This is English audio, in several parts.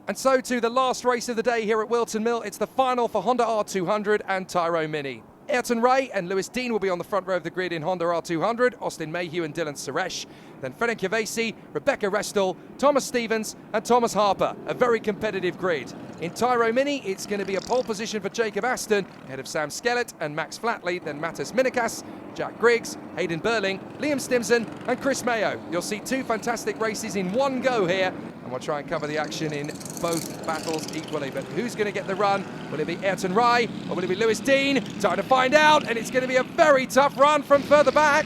And so to the last race of the day here at Wilton Mill. It's the final for Honda R200 and Tyro Mini. Ayrton Ray and Lewis Dean will be on the front row of the grid in Honda R200, Austin Mayhew and Dylan Suresh. Then Fredrik Gervasi, Rebecca Restel, Thomas Stevens and Thomas Harper. A very competitive grid. In Tyro Mini, it's going to be a pole position for Jacob Aston, ahead of Sam Skellett and Max Flatley, then Mattis Minikas, Jack Griggs, Hayden Burling, Liam Stimson and Chris Mayo. You'll see two fantastic races in one go here, and we'll try and cover the action in both battles equally. But who's going to get the run? Will it be Ayrton Ray or will it be Lewis Dean? Time to find out, and it's going to be a very tough run from further back.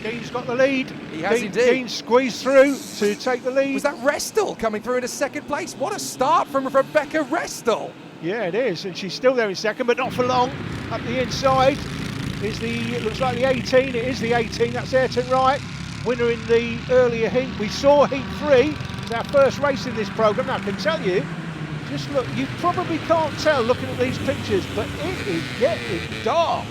Dean's got the lead. He has indeed. Dean squeezed through to take the lead. Was that Restel coming through into second place? What a start from Rebecca Restel. Yeah, it is, and she's still there in second, but not for long. Up the inside is it looks like the 18. It is the 18. That's Ayrton Ray, winner in the earlier heat. We saw heat 3. It's our first race in this programme. Now, I can tell you, just look, you probably can't tell looking at these pictures, but it is getting dark.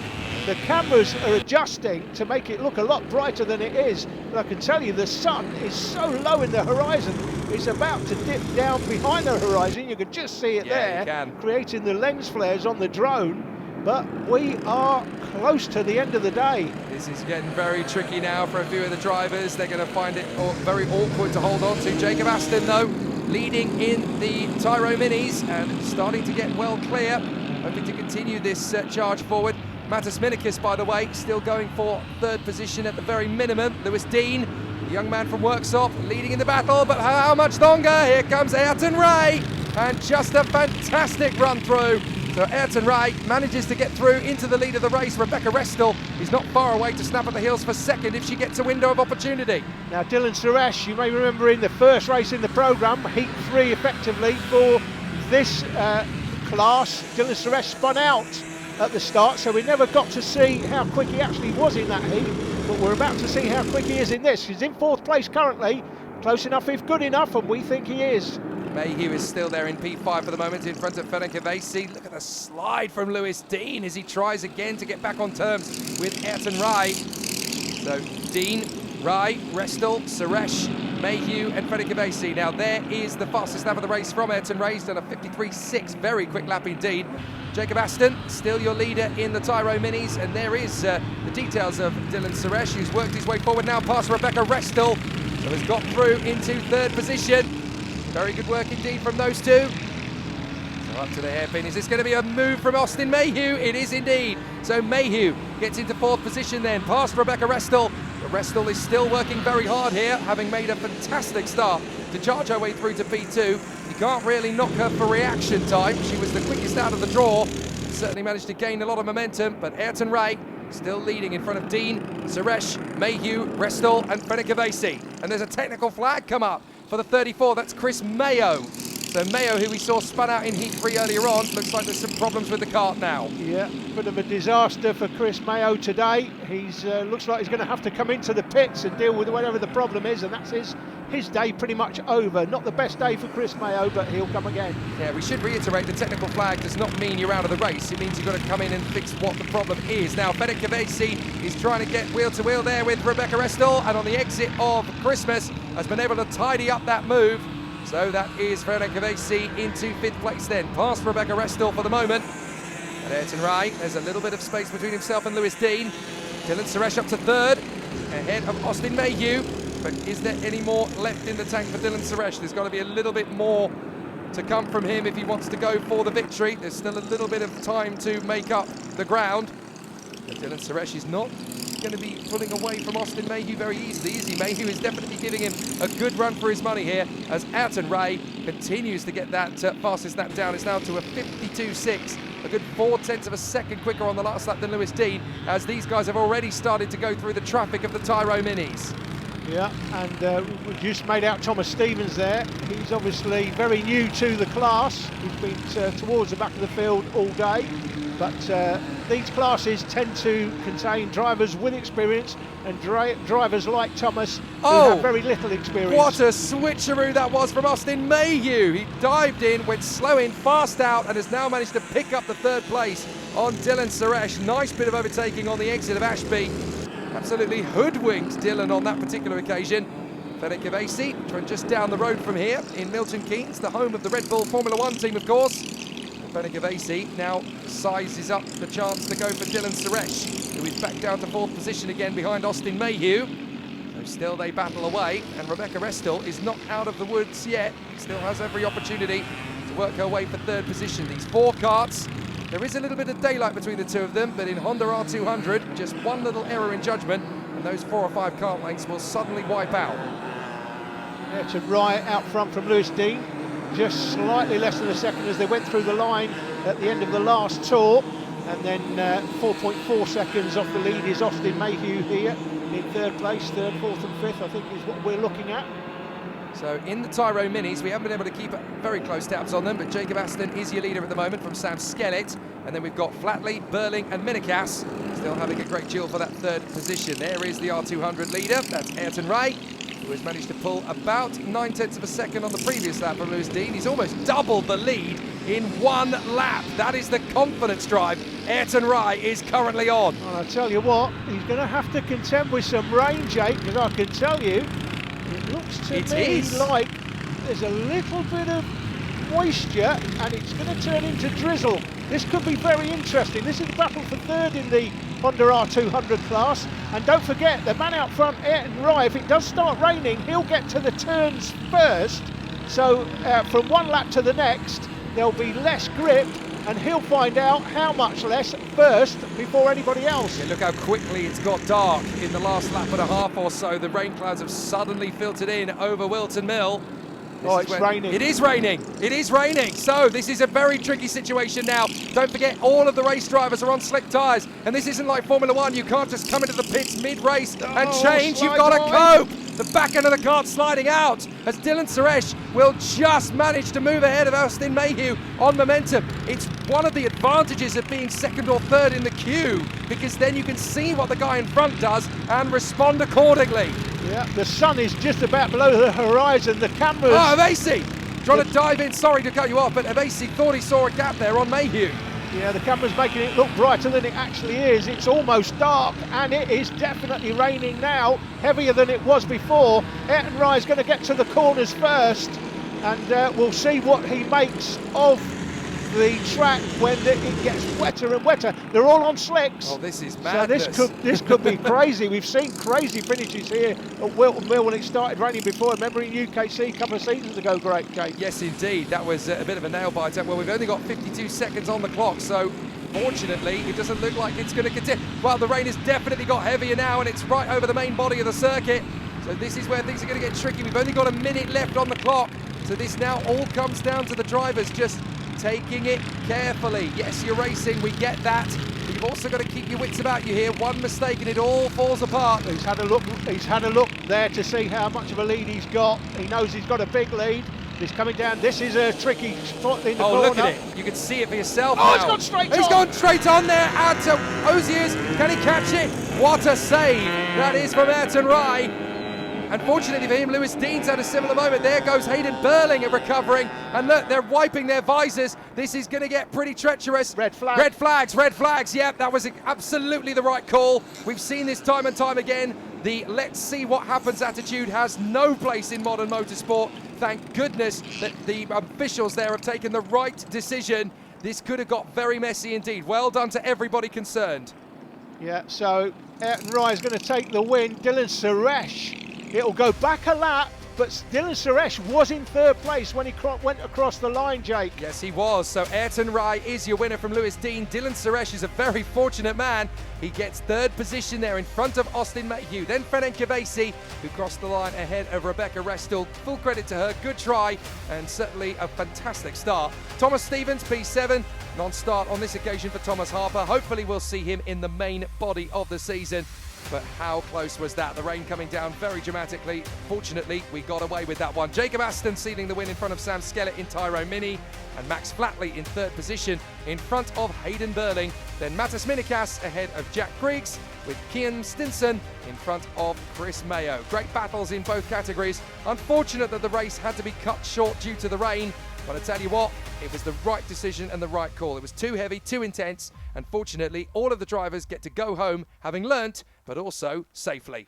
The cameras are adjusting to make it look a lot brighter than it is. But I can tell you the sun is so low in the horizon, it's about to dip down behind the horizon. You can just see it there, creating the lens flares on the drone. But we are close to the end of the day. This is getting very tricky now for a few of the drivers. They're going to find it very awkward to hold on to. Jacob Aston, though, leading in the Tyro Minis and starting to get well clear, hoping to continue this charge forward. Mattis Minikas, by the way, still going for third position at the very minimum. Lewis Dean, the young man from Worksop, leading in the battle, but how much longer? Here comes Ayrton Ray, and just a fantastic run through. So Ayrton Ray manages to get through into the lead of the race. Rebecca Restel is not far away to snap at the heels for second if she gets a window of opportunity. Now Dylan Suresh, you may remember in the first race in the programme, heat 3 effectively for this class, Dylan Suresh spun out at the start, so we never got to see how quick he actually was in that heat, but we're about to see how quick he is in this. He's in 4th place currently, close enough if good enough, and we think he is. Mayhew is still there in P5 for the moment in front of Fredrik Gervasi. Look at the slide from Lewis Dean as he tries again to get back on terms with Ayrton Ray. So Dean, Ray, Restel, Suresh, Mayhew and Fredrik Gervasi. Now there is the fastest lap of the race from Ayrton Ray. He's done a 53.6, very quick lap indeed. Jacob Aston, still your leader in the Tyro Minis, and there is the details of Dylan Suresh, who's worked his way forward now past Rebecca Restel, so has got through into third position. Very good work indeed from those two. So up to the hairpin. Is this going to be a move from Austin Mayhew? It is indeed. So Mayhew gets into 4th position then, past Rebecca Restel. But Restel is still working very hard here, having made a fantastic start to charge her way through to P2. You can't really knock her for reaction time. She was the quickest out of the draw. Certainly managed to gain a lot of momentum, but Ayrton Ray still leading in front of Dean, Suresh, Mayhew, Restel and Fredrik Gervasi. And there's a technical flag come up for the 34, that's Chris Mayo. So Mayo, who we saw spun out in Heat 3 earlier on, looks like there's some problems with the kart now. Yeah, bit of a disaster for Chris Mayo today. He's looks like he's going to have to come into the pits and deal with whatever the problem is, and that's his day pretty much over. Not the best day for Chris Mayo, but he'll come again. Yeah, we should reiterate the technical flag does not mean you're out of the race. It means you've got to come in and fix what the problem is. Now, Fredrik Gervasi is trying to get wheel to wheel there with Rebecca Restel, and on the exit of Christmas has been able to tidy up that move. So that is Fredrik Gervasi into 5th place then, past Rebecca Restel for the moment. And Ayrton Ray, there's a little bit of space between himself and Lewis Dean. Dylan Suresh up to 3rd, ahead of Austin Mayhew. But is there any more left in the tank for Dylan Suresh? There's got to be a little bit more to come from him if he wants to go for the victory. There's still a little bit of time to make up the ground. But Dylan Suresh is not going to be pulling away from Austin Mayhew very easily, is he? Mayhew is definitely giving him a good run for his money here as Ayrton Ray continues to get that fastest lap down. It's now to a 52.6, a good 0.4 of a second quicker on the last lap than Lewis Dean, as these guys have already started to go through the traffic of the Tyro Minis. Yeah, and we just made out Thomas Stevens there. He's obviously very new to the class. He's been towards the back of the field all day. But these classes tend to contain drivers with experience and drivers like Thomas who have very little experience. What a switcheroo that was from Austin Mayhew. He dived in, went slow in, fast out, and has now managed to pick up the 3rd place on Dylan Suresh. Nice bit of overtaking on the exit of Ashby. Absolutely hoodwinked Dylan on that particular occasion. Ferencvárosi, just down the road from here in Milton Keynes, the home of the Red Bull Formula One team, of course. Ferencvárosi now sizes up the chance to go for Dylan Suresh, who is back down to 4th position again behind Austin Mayhew. So still they battle away, and Rebecca Restel is not out of the woods yet. Still has every opportunity to work her way for 3rd position. These 4 karts, there is a little bit of daylight between the 2 of them, but in Honda R200, just one little error in judgment, and those 4 or 5 kart lengths will suddenly wipe out. To Wright out front from Lewis Dean, just slightly less than a second as they went through the line at the end of the last tour, and then 4.4 seconds off the lead is Austin Mayhew here in 3rd place. 3rd, 4th and 5th I think is what we're looking at. So in the Tyro Minis, we haven't been able to keep very close tabs on them, but Jacob Aston is your leader at the moment from Sam Skellett. And then we've got Flatley, Burling and Minikas still having a great duel for that 3rd position. There is the R200 leader, that's Ayrton Ray, who has managed to pull about 9/10 of a second on the previous lap from Lewis Dean. He's almost doubled the lead in 1 lap. That is the confidence drive Ayrton Ray is currently on. Well, I'll tell you what, he's going to have to contend with some rain, Jake, because I can tell you, it looks to me like there's a little bit of moisture and it's going to turn into drizzle. This could be very interesting. This is the battle for 3rd in the Honda R200 class. And don't forget, the man out front, Ayrton Ray, if it does start raining, he'll get to the turns first. So from 1 lap to the next, there'll be less grip, and he'll find out how much less first before anybody else. Yeah, look how quickly it's got dark in the last lap and a half or so. The rain clouds have suddenly filtered in over Wilton Mill. It's raining. It is raining. It is raining. So this is a very tricky situation now. Don't forget, all of the race drivers are on slick tyres, and this isn't like Formula One. You can't just come into the pits mid-race and change. You've got to cope. The back end of the kart sliding out as Dylan Suresh will just manage to move ahead of Austin Mayhew on momentum. It's one of the advantages of being 2nd or 3rd in the queue, because then you can see what the guy in front does and respond accordingly. Yeah, the sun is just about below the horizon. The cameras... Oh, Avesi trying to dive in. Sorry to cut you off, but Avesi thought he saw a gap there on Mayhew. Yeah, the camera's making it look brighter than it actually is. It's almost dark, and it is definitely raining now, heavier than it was before. Ayrton Ray is going to get to the corners first, and we'll see what he makes of the track when it gets wetter and wetter. They're all on slicks. Oh, this is madness. So this could be crazy. We've seen crazy finishes here at Wilton Mill when it started raining before. Remember in UKC a couple of seasons ago, great Jake. Yes, indeed. That was a bit of a nail biter. Well, we've only got 52 seconds on the clock, so fortunately it doesn't look like it's going to continue. Well, the rain has definitely got heavier now, and it's right over the main body of the circuit. So this is where things are going to get tricky. We've only got a minute left on the clock. So this now all comes down to the drivers just taking it carefully. Yes, you're racing, we get that. But you've also got to keep your wits about you here. One mistake and it all falls apart. He's had a look there to see how much of a lead he's got. He knows he's got a big lead. He's coming down. This is a tricky spot in the corner. Oh, look at it. You can see it for yourself now. now. He's gone straight on. He's gone straight on there. Out to Oziers. Can he catch it? What a save. That is from Ayrton Ray. Unfortunately for him, Lewis Dean's had a similar moment. There goes Hayden Burling recovering. And look, they're wiping their visors. This is going to get pretty treacherous. Red flag. Red flags, red flags. Yep, that was absolutely the right call. We've seen this time and time again. The let's see what happens attitude has no place in modern motorsport. Thank goodness that the officials there have taken the right decision. This could have got very messy indeed. Well done to everybody concerned. Yeah, so Ayrton Ray is going to take the win. Dylan Suresh, it'll go back a lap, but Dylan Suresh was in 3rd place when he went across the line, Jake. Yes, he was. So Ayrton Ray is your winner from Lewis Dean. Dylan Suresh is a very fortunate man. He gets 3rd position there in front of Austin Mayhew. Then Ferencvárosi, who crossed the line ahead of Rebecca Restel. Full credit to her. Good try and certainly a fantastic start. Thomas Stevens, P7. Non-start on this occasion for Thomas Harper. Hopefully we'll see him in the main body of the season. But how close was that? The rain coming down very dramatically. Fortunately, we got away with that one. Jacob Aston sealing the win in front of Sam Skellett in Tyro Mini, and Max Flatley in 3rd position in front of Hayden Burling. Then Mattis Minikas ahead of Jack Griggs, with Kian Stinson in front of Chris Mayo. Great battles in both categories. Unfortunate that the race had to be cut short due to the rain, but I tell you what, it was the right decision and the right call. It was too heavy, too intense, and fortunately all of the drivers get to go home having learnt, but also safely.